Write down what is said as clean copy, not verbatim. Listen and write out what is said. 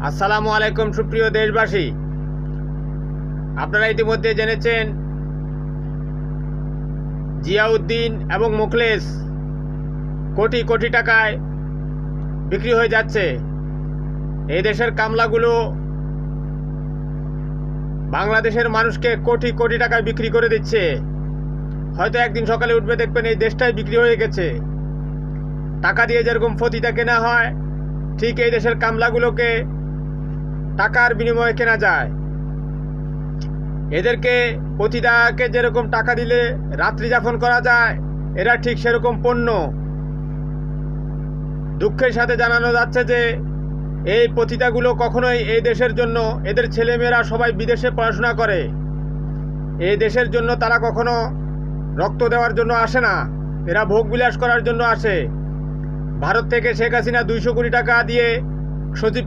আসসালামু আলাইকুম সুপ্রিয় দেশবাসী, আপনারা ইতিমধ্যে জেনেছেন জিয়াউদ্দিন এবং মুখলেস কোটি কোটি টাকায় বিক্রি হয়ে যাচ্ছে। এই দেশের কামলাগুলো বাংলাদেশের মানুষকে কোটি কোটি টাকায় বিক্রি করে দিচ্ছে। হয়তো একদিন সকালে উঠবে দেখবেন এই দেশটাই বিক্রি হয়ে গেছে। টাকা দিয়ে যেরকম ফতিতা কেনা হয়, ঠিক এই দেশের কামলাগুলোকে টাকার বিনিময়ে কেনা যায়। এদেরকে পতিতাকে যেরকম টাকা দিলে রাত্রি যাপন করা যায়, এরা ঠিক সেরকম পণ্য। দুঃখের সাথে জানানো যাচ্ছে যে এই পতিতাগুলো কখনোই এই দেশের জন্য, এদের ছেলেমেয়েরা সবাই বিদেশে পড়াশোনা করে, এই দেশের জন্য তারা কখনো রক্ত দেওয়ার জন্য আসে না। এরা ভোগবিলাস করার জন্য আসে। ভারত থেকে শেখ হাসিনা 200 কোটি টাকা দিয়ে সজীব